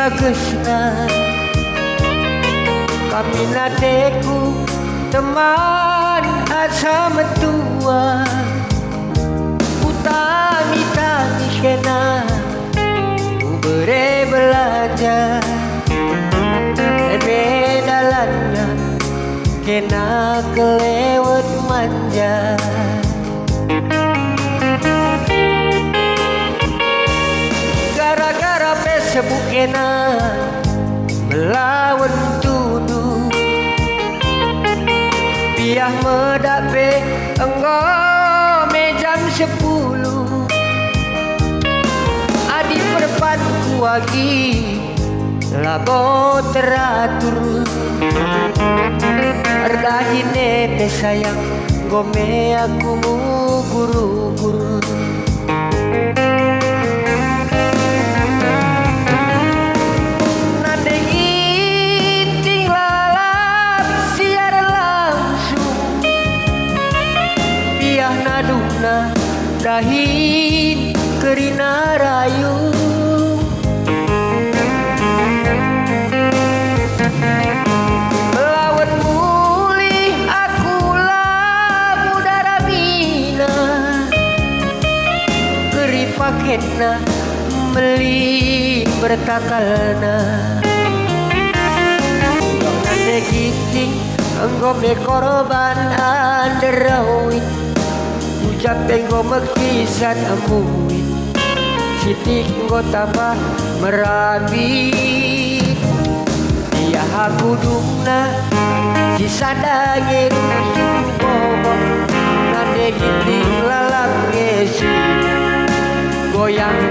bagesna kami nadeku teman asa metua utami-tami kena bere belajar bedalanna kena kelewat manja gara-gara Facebook kena melawan tuduh biah medape enggo jam 10 adi perpadu lagi lago teratur erdahine teh sayang gome aku mu guru-guru naduna dahin kerina rayu lawan mulih akulah mudara bina keri paketna meli bertakalna nande giting enggo me korban anderawit ucap enggo mekisan amuin sitik enggo tambah merabit dia aku dungna si sadage rusuh bobo nade giting lalang ngesi goyang